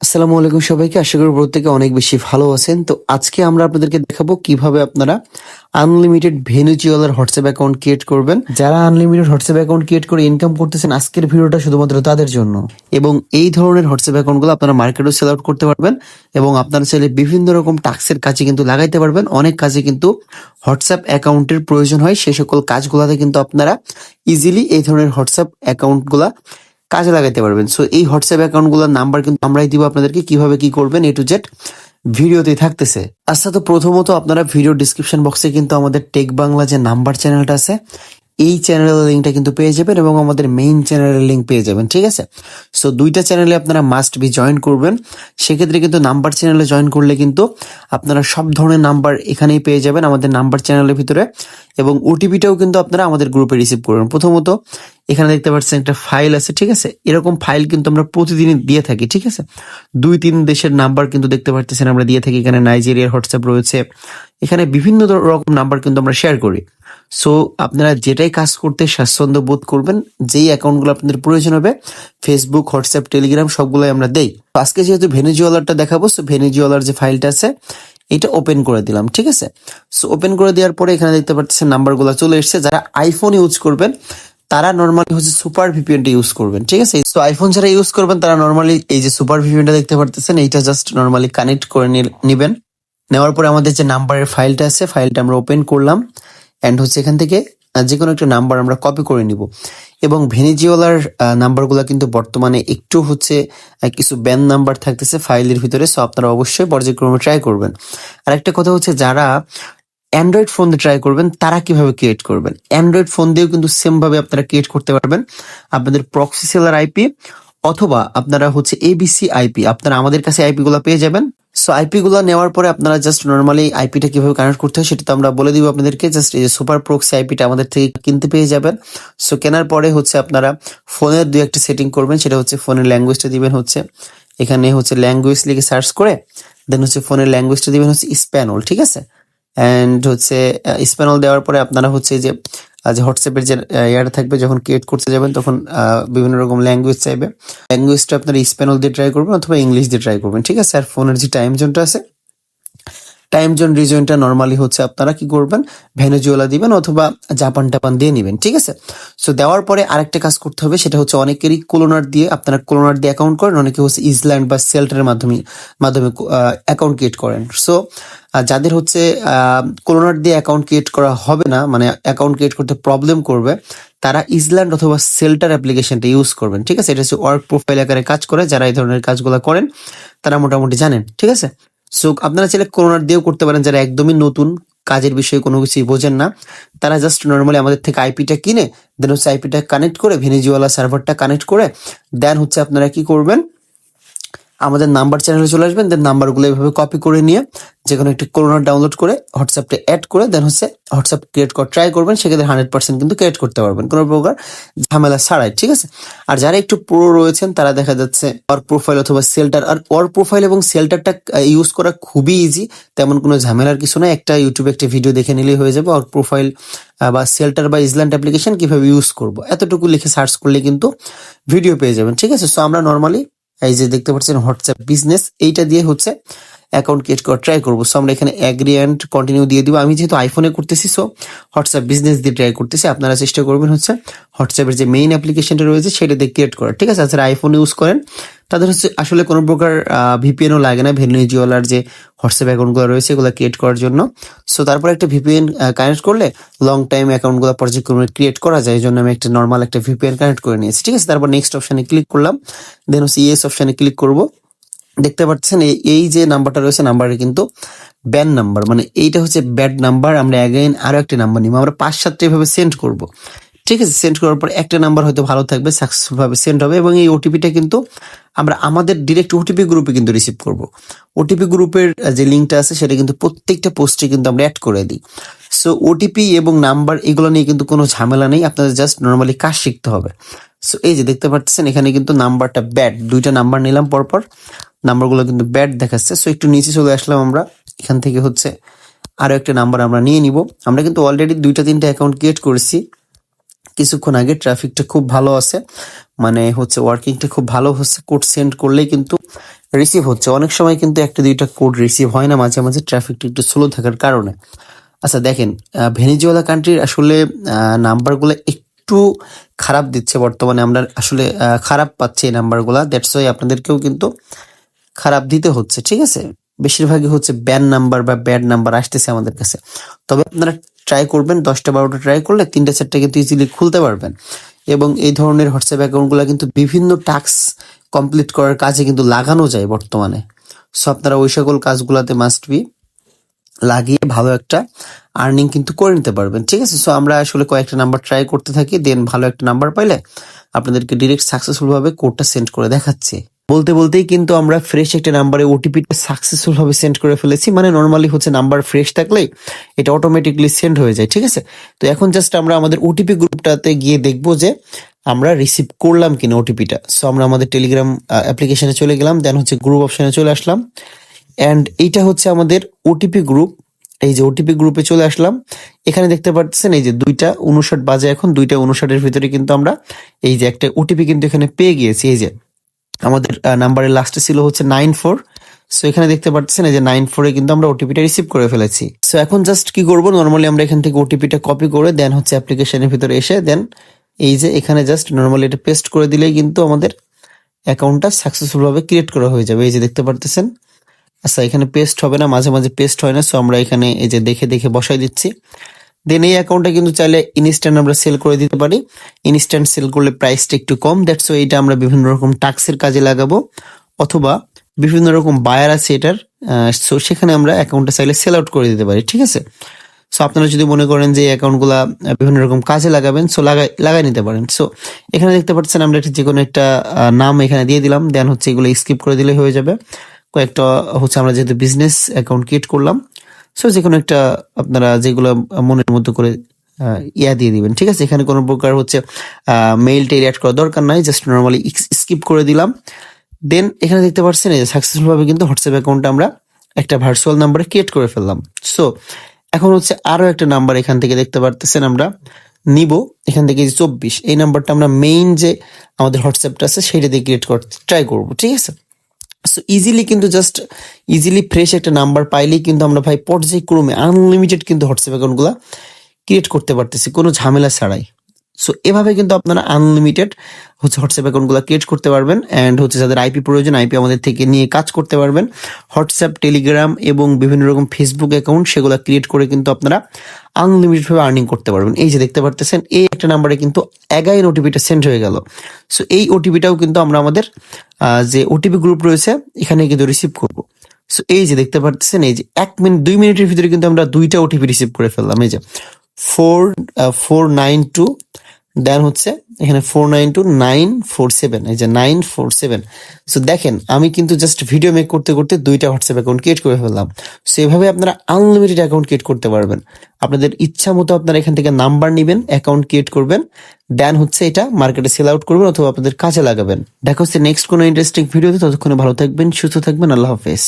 আসসালামু আলাইকুম সবাইকে। আশা করি প্রত্যেকে অনেক বেশি ভালো আছেন। তো আজকে আমরা আপনাদেরকে দেখাবো কিভাবে আপনারা আনলিমিটেড ভেনু জিওলার হোয়াটসঅ্যাপ অ্যাকাউন্ট ক্রিয়েট করবেন। যারা আনলিমিটেড হোয়াটসঅ্যাপ অ্যাকাউন্ট ক্রিয়েট করে ইনকাম করতেছেন, আজকের ভিডিওটা শুধুমাত্র তাদের জন্য। এবং এই ধরনের হোয়াটসঅ্যাপ অ্যাকাউন্টগুলো আপনারা মার্কেটেও সেল আউট করতে পারবেন এবং আপনারা চাইলে বিভিন্ন রকম টাস্কের কাজে কিন্তু লাগাইতে পারবেন। অনেক কাজে কিন্তু হোয়াটসঅ্যাপ অ্যাকাউন্টের প্রয়োজন হয়, সেই সকল কাজগুলোতে কিন্তু আপনারা ইজিলি এই ধরনের হোয়াটসঅ্যাপ অ্যাকাউন্টগুলা কাজে লাগাইতে পারবেন। সো এই হোয়াটসঅ্যাপ অ্যাকাউন্টগুলোর নাম্বার কিন্তু আমরাই দিব আপনাদেরকে, কিভাবে কি করবেন A to Z ভিডিওতেই থাকতেছে। আচ্ছা, তো প্রথমত আপনারা ভিডিও ডিসক্রিপশন বক্সে কিন্তু আমাদের টেক বাংলা যে নাম্বার চ্যানেলটা আছে, এই চ্যানেলের লিঙ্কটা কিন্তু পেয়ে যাবেন এবং আমাদের মেইন চ্যানেলের লিঙ্ক পেয়ে যাবেন, ঠিক আছে? সো দুইটা চ্যানেলে আপনারা মাস্ট বি জয়েন করবেন। সেক্ষেত্রে কিন্তু নাম্বার চ্যানেলে জয়েন করলে কিন্তু আপনারা সব ধরনের নাম্বার এখানেই পেয়ে যাবেন আমাদের নাম্বার চ্যানেলের ভিতরে, এবং ওটিপিটাও কিন্তু আপনারা আমাদের গ্রুপে রিসিভ করবেন। প্রথমত এখানে দেখতে পাচ্ছেন একটা ফাইল আছে, ঠিক আছে? এরকম ফাইল কিন্তু আমরা প্রতিদিনই দিয়ে থাকি, ঠিক আছে? 2-3 দেশের নাম্বার কিন্তু দেখতে পাচ্ছেন আমরা দিয়ে থাকি। এখানে নাইজেরিয়ার হোয়াটসঅ্যাপ রয়েছে, এখানে বিভিন্ন রকম নাম্বার কিন্তু আমরা শেয়ার করি। সো আপনারা যেটাই কাজ করতে স্বাচ্ছন্দ্য বোধ করবেন, যেই অ্যাকাউন্টগুলো আপনাদের প্রয়োজন হবে, ফেসবুক, হোয়াটসঅ্যাপ, টেলিগ্রাম সবগুলোই আমরা দেই। আজকে যেহেতু ভেনেজুয়েলারটা দেখাবো, সো ভেনেজুয়েলার যে ফাইলটা আছে এটা ওপেন করে দিলাম, ঠিক আছে? সো ওপেন করে দেওয়ার পরে এখানে দেখতে পাচ্ছেন নাম্বারগুলো চলে এসেছে। যারা আইফোন ইউজ করবেন তারা নর্মালি হচ্ছে সুপার ভিপিএনটা ইউজ করবেন, ঠিক আছে? তো আইফোন যারা ইউজ করবেন তারা নর্মালি এই যে সুপার ভিপিএনটা দেখতে পারতেছেন, এইটা জাস্ট নর্মালি কানেক্ট করে নেবেন। নেওয়ার পরে আমাদের যে নাম্বারের ফাইলটা আছে, ফাইলটা আমরা ওপেন করলাম অ্যান্ড হচ্ছে এখান থেকে যে কোনো একটা নাম্বার আমরা কপি করে নিব। এবং ভেনেজুয়েলার নাম্বারগুলো কিন্তু বর্তমানে একটু হচ্ছে কিছু ব্যান নাম্বার থাকতেছে ফাইলের ভিতরে, সো আপনারা অবশ্যই পর্যায়ক্রমে ট্রাই করবেন। আর একটা কথা হচ্ছে, যারা অ্যান্ড্রয়েড ফোন দিয়ে ট্রাই করবেন তারা কিভাবে ক্রিয়েট করবেন, অ্যান্ড্রয়েড ফোন দিয়েও কিন্তু সেম ভাবে আপনারা ক্রিয়েট করতে পারবেন। আপনাদের প্রক্সি সেলার আইপি অথবা আপনারা হচ্ছে এবিসি আইপি, আপনারা আমাদের কাছে আইপি গুলো পেয়ে যাবেন। সো আইপি গুলো নেওয়ার পরে আপনারা জাস্ট নর্মালি আইপিটা কিভাবে কানেক্ট করতে হয় সেটা তো আমরা বলে দিব আপনাদেরকে। জাস্ট এই যে সুপার প্রক্সি আইপিটা আমাদের থেকে কিনতে পেয়ে যাবেন। সো কেনার পরে হচ্ছে আপনারা ফোনের 2-1টা সেটিং করবেন, সেটা হচ্ছে ফোনের ল্যাঙ্গুয়েজটা দিবেন হচ্ছে এখানে হচ্ছে ল্যাঙ্গুয়েজ লিখে সার্চ করে, দেন হচ্ছে ফোনের ল্যাঙ্গুয়েজটা দিবেন হচ্ছে স্প্যানল, ঠিক আছে? অ্যান্ড হচ্ছে স্প্যানল দেওয়ার পরে আপনারা হচ্ছে যে হোয়াটসঅ্যাপের যে ইয়াটা থাকবে, যখন ক্রিয়েট করতে যাবেন তখন বিভিন্ন রকম ল্যাঙ্গুয়েজ চাইবে। ল্যাঙ্গুয়েজটা আপনারা স্প্যানল দিয়ে ট্রাই করবেন অথবা ইংলিশ দিয়ে ট্রাই করবেন, ঠিক আছে? আর ফোনের যে টাইম জোনটা আছে, টাইম জোন রিজনটা নর্মালি হচ্ছে আপনারা কি করবেন, ভেনেজুয়েলা দিবেন অথবা জাপান টাপান দিয়ে নেবেন, ঠিক আছে? সো দেওয়ার পরে আরেকটা কাজ করতে হবে, সেটা হচ্ছে অনেকেরই কোলোনার দিয়ে, আপনারা কোলোনার দিয়ে অ্যাকাউন্ট করেন, অনেকে হচ্ছে ইসল্যান্ড বা সেল্টারের মাধ্যমে মাধ্যমে অ্যাকাউন্ট ক্রিয়েট করেন। সো যাদের হচ্ছে কোলোনার দিয়ে অ্যাকাউন্ট ক্রিয়েট করা হবে না, মানে অ্যাকাউন্ট ক্রিয়েট করতে প্রবলেম করবে, তারা ইসল্যান্ড অথবা সেল্টার অ্যাপ্লিকেশনটা ইউজ করবেন, ঠিক আছে? এটা হচ্ছে ওয়ার্ক প্রোফাইল আকারে কাজ করে, যারা এই ধরনের কাজগুলো করেন তারা মোটামুটি জানেন, ঠিক আছে? সো আপনারা চাইলে কোরোনার দিয়েও করতে পারেন। যারা একদমই নতুন, কাজের বিষয়ে কোনো কিছুই বোঝেন না, তারা জাস্ট নর্মালি আমাদের থেকে আইপিটা কিনে দেন হচ্ছে আইপিটা কানেক্ট করে ভেনেজুয়েলা সার্ভারটা কানেক্ট করে দেন হচ্ছে আপনারা কি করবেন, আমাদের নাম্বার চ্যানেলে চলে আসবেন। দেন নাম্বারগুলো এভাবে কপি করে নিয়ে যে কোনো একটি কোরোনা ডাউনলোড করে হোয়াটসঅ্যাপটা অ্যাড করে দেন হচ্ছে হোয়াটসঅ্যাপ ক্রিয়েট করা ট্রাই করবেন। সেক্ষেত্রে 100% কিন্তু ক্রিয়েট করতে পারবেন কোনো প্রকার ঝামেলা ছাড়াই, ঠিক আছে? আর যারা একটু প্রো রয়েছেন তারা দেখা যাচ্ছে ওয়ার্ক প্রোফাইল অথবা সেল্টার, আর ওয়ার্ক প্রোফাইল এবং সেল্টারটা ইউজ করা খুবই ইজি, তেমন কোনো ঝামেলার কিছু নয়। একটা ইউটিউবে একটা ভিডিও দেখে নিলেই হয়ে যাবে। ওয়ার্ক প্রোফাইল বা সেল্টার বা ইসল্যান্ড অ্যাপ্লিকেশন কিভাবে ইউজ করবো এতটুকু লিখে সার্চ করলে কিন্তু ভিডিও পেয়ে যাবেন, ঠিক আছে? সো আমরা নর্মালি এই যে দেখতে পাচ্ছেন হোয়াটসঅ্যাপ বিজনেস, এইটা দিয়ে হচ্ছে অ্যাকাউন্ট ক্রিয়েট করা ট্রাই করবো। সো আমরা এখানে অ্যাগ্রি অ্যান্ড কন্টিনিউ দিয়ে দিব। আমি যেহেতু আইফোনে করতেছি, সো হোয়াটসঅ্যাপ বিজনেস দিয়ে ট্রাই করতেছি। আপনারা চেষ্টা করবেন হচ্ছে হোয়াটসঅ্যাপের যে মেইন অ্যাপ্লিকেশনটা রয়েছে সেটা দিয়ে ক্রিয়েট করা, ঠিক আছে? যারা আইফোন ইউজ করেন তাদের হচ্ছে আসলে কোনো প্রকার ভিপিএনও লাগে না ভেনেজুয়েলার যে হোয়াটসঅ্যাপ অ্যাকাউন্টগুলো রয়েছে এগুলো ক্রিয়েট করার জন্য। সো তারপর একটা ভিপিএন কানেক্ট করলে লং টাইম অ্যাকাউন্টগুলো পর্যায়ক্রমে ক্রিয়েট করা যায়, এই জন্য আমি একটা নর্মাল একটা ভিপিএন কানেক্ট করে নিয়েছি, ঠিক আছে? তারপর নেক্সট অপশানে ক্লিক করলাম, দেন হচ্ছে ইয়েস অপশানে ক্লিক করব। দেখতে পাচ্ছেন এই যে নাম্বারটা রয়েছে, নাম্বারে কিন্তু ব্যান নাম্বার, মানে এইটা হচ্ছে ব্যাড নাম্বার। আমরা অ্যাগেইন আরো একটা নাম্বার নিব, আমরা 5-7টা এভাবে সেন্ড করব, ঠিক আছে? সেন্ড করার পর একটা নাম্বার হয়তো ভালো থাকবে, সাকসেসফুল ভাবে সেন্ড হবে, এবং এই ওটিপিটা কিন্তু আমরা আমাদের ডিরেক্ট ওটিপি গ্রুপে কিন্তু রিসিভ করব। ওটিপি গ্রুপের যে লিঙ্কটা আছে সেটা কিন্তু প্রত্যেকটা পোস্টে কিন্তু আমরা অ্যাড করে দিই। সো ওটিপি এবং নাম্বার এগুলো নিয়ে কিন্তু কোনো ঝামেলা নেই, আপনাদের জাস্ট নর্মালি কাজ শিখতে হবে। সো এই যে দেখতে পাচ্ছেন এখানে কিন্তু নাম্বারটা ব্যাড, 2টা নাম্বার নিলাম পরপর, নাম্বারগুলো কিন্তু ব্যাড দেখাচ্ছে। সো একটু নিচে চলে আসলাম, আমরা এখান থেকে হচ্ছে আরো একটা নাম্বার আমরা নিয়ে নিব। আমরা কিন্তু অলরেডি 2-3টা অ্যাকাউন্ট ক্রিয়েট করেছি কিছুক্ষণ আগে। ট্রাফিকটা খুব ভালো আছে, মানে হচ্ছে ওয়ার্কিংটা খুব ভালো হচ্ছে। কোড সেন্ড করলেই কিন্তু রিসিভ হচ্ছে। অনেক সময় কিন্তু একটা দুইটা কোড রিসিভ হয় না, মাঝে মাঝে ট্রাফিকটা একটু স্লো থাকার কারণে। আচ্ছা দেখেন, ভেনেজুয়েলা কান্ট্রির আসলে নাম্বারগুলো একটু খারাপ দিচ্ছে বর্তমানে। আমরা আসলে খারাপ পাচ্ছি এই নাম্বারগুলা, দ্যাটস ওয়াই আপনাদেরকেও কিন্তু খারাপ দিতে হচ্ছে, ঠিক আছে? বেশিরভাগই হচ্ছে ব্যান নাম্বার বা ব্যাড নাম্বার আসতেছে আমাদের কাছে। তবে আপনারা ট্রাই করবেন, 10টা 12টা ট্রাই করলে 3টা 4টা কিন্তু ইজিলি খুলতে পারবেন। এবং এই ধরনের হোয়াটসঅ্যাপ অ্যাকাউন্টগুলো কিন্তু বিভিন্ন টাস্ক কমপ্লিট করার কাজে কিন্তু লাগানো যায় বর্তমানে। সো আপনারা ওই সকল কাজগুলোতে মাস্ট বি লাগিয়ে ভালো একটা আর্নিং কিন্তু করে নিতে পারবেন, ঠিক আছে? সো আমরা আসলে কয়েকটা নাম্বার ট্রাই করতে থাকি, দেন ভালো একটা নাম্বার পাইলে আপনাদেরকে ডিরেক্ট সাকসেসফুল ভাবে কোডটা সেন্ড করে দেখাচ্ছি। বলতে বলতেই কিন্তু আমরা ফ্রেশ একটা নাম্বারে ওটিপিটা সাকসেসফুল ভাবে সেন্ড করে ফেলেছি। মানে নর্মালি হচ্ছে নাম্বার ফ্রেশ থাকলে এটা অটোমেটিকলি সেন্ড হয়ে যায়, ঠিক আছে? তো এখন জাস্ট আমরা আমাদের ওটিপি গ্রুপটাতে গিয়ে দেখবো যে আমরা রিসিভ করলাম কিনা ওটিপিটা। সো আমরা আমাদের টেলিগ্রাম অ্যাপ্লিকেশনে চলে গেলাম, দেন হচ্ছে গ্রুপ অপশনে চলে আসলাম, অ্যান্ড এইটা হচ্ছে আমাদের ওটিপি গ্রুপ। এই যে ওটিপি গ্রুপে চলে আসলাম, এখানে দেখতে পাচ্ছেন এই যে 2টা 59 বাজে, এখন 2টা 59-এর ভিতরে কিন্তু আমরা এই যে একটা ওটিপি কিন্তু এখানে পেয়ে গিয়েছি। এই যে আমাদের নাম্বারের লাস্টে ছিল হচ্ছে 94। সো এখানে দেখতে পাচ্ছেন এই যে 94-এ কিন্তু আমরা ওটিপিটা রিসিভ করে ফেলেছি। সো এখন জাস্ট কি করব, নর্মালি আমরা এখান থেকে ওটিপিটা কপি করে দেন হচ্ছে অ্যাপ্লিকেশনের ভিতরে এসে দেন এই যে এখানে জাস্ট নর্মালি এটা পেস্ট করে দিলেই কিন্তু আমাদের অ্যাকাউন্টটা সাকসেসফুল ভাবে ক্রিয়েট করা হয়ে যাবে। এই যে দেখতে পারতেছেন। আচ্ছা এখানে পেস্ট হবে না, মাঝে মাঝে পেস্ট হয় না, সো আমরা এখানে এই যে দেখে দেখে বসাই দিচ্ছি। দেন এই অ্যাকাউন্টটা কিন্তু চাইলে ইনস্ট্যান্ট আমরা সেল করে দিতে পারি। ইনস্ট্যান্ট সেল করলে প্রাইসটা একটু কম, দ্যাটস ওয়াই এটা আমরা বিভিন্ন রকম টাস্কের কাজে লাগাবো, অথবা বিভিন্ন রকম বায়ার আছে এটার, সো সেখানে আমরা অ্যাকাউন্টটা চাইলে সেল আউট করে দিতে পারি, ঠিক আছে? সো আপনারা যদি মনে করেন যে এই অ্যাকাউন্টগুলা বিভিন্ন রকম কাজে লাগাবেন, সো লাগাই নিতে পারেন। সো এখানে দেখতে পাচ্ছেন আমরা একটা যে কোনো একটা নাম এখানে দিয়ে দিলাম, দেন হচ্ছে এগুলো স্কিপ করে দিলে হয়ে যাবে। কয়েকটা হচ্ছে আমরা যেহেতু বিজনেস অ্যাকাউন্ট ক্রিয়েট করলাম, সো যে কোনো একটা আপনারা যেগুলো মনের মতো করে ইয়া দিয়ে দিবেন, ঠিক আছে? এখানে কোনো প্রকার হচ্ছে মেইল টেল অ্যাড করার দরকার নাই, জাস্ট নর্মালি স্কিপ করে দিলাম। দেন এখানে দেখতে পাচ্ছেন এই যে সাকসেসফুল ভাবে কিন্তু হোয়াটসঅ্যাপ অ্যাকাউন্টটা আমরা একটা ভার্চুয়াল নাম্বারে ক্রিয়েট করে ফেললাম। সো এখন হচ্ছে আরো একটা নাম্বার এখান থেকে দেখতে পারতেছেন আমরা নিব, এখান থেকে যে 24 এই নাম্বারটা আমরা মেইন যে আমাদের হোয়াটসঅ্যাপটা আছে সেটা দিয়ে ক্রিয়েট করতে ট্রাই করবো, ঠিক আছে? সো ইজিলি কিন্তু জাস্ট ইজিলি ফ্রেশ একটা নাম্বার পাইলেই কিন্তু আমরা ভাই পর্যায়ক্রমে আনলিমিটেড কিন্তু হোয়াটসঅ্যাপ অ্যাকাউন্টগুলো ক্রিয়েট করতে পারতেছি কোনো ঝামেলা ছাড়াই। সো এভাবে কিন্তু আপনারা আনলিমিটেড হচ্ছে হোয়াটসঅ্যাপ অ্যাকাউন্টগুলো ক্রিয়েট করতে পারবেন, অ্যান্ড হচ্ছে যাদের আইপি প্রয়োজন আইপি আমাদের থেকে নিয়ে কাজ করতে পারবেন। হোয়াটসঅ্যাপ, টেলিগ্রাম এবং বিভিন্ন রকম ফেসবুক অ্যাকাউন্ট সেগুলো ক্রিয়েট করে কিন্তু আপনারা আনলিমিটেড ভাবে আর্নিং করতে পারবেন। এই যে দেখতে পারতেছেন এই একটা নাম্বারে কিন্তু 11 ওটিপিটা সেন্ড হয়ে গেল। সো এই ওটিপিটাও কিন্তু আমরা আমাদের যে ওটিপি গ্রুপ রয়েছে এখানে কিন্তু রিসিভ করব। সো এই যে দেখতে পারতেছেন এই যে 1 মিনিট 2 মিনিটের ভিতরে কিন্তু আমরা 2টা ওটিপি রিসিভ করে ফেললাম। এই যে 492, দেন হচ্ছে এখানে 492-947, এই যে 947। সো দেখেন আমি কিন্তু জাস্ট ভিডিও মেক করতে করতে 2টা হোয়াটসঅ্যাপ অ্যাকাউন্ট ক্রিয়েট করে ফেললাম। সো এভাবে আপনারা আনলিমিটেড অ্যাকাউন্ট ক্রিয়েট করতে পারবেন। আপনাদের ইচ্ছা মতো আপনারা এখান থেকে নাম্বার নেবেন, অ্যাকাউন্ট ক্রিয়েট করবেন, দেন হচ্ছে এটা মার্কেটে সেল আউট করবেন অথবা আপনাদের কাজে লাগাবেন। দেখা হচ্ছে নেক্সট কোনো ইন্টারেস্টিং ভিডিওতে, ততক্ষণে ভালো থাকবেন, সুস্থ থাকবেন, আল্লাহ হাফেজ।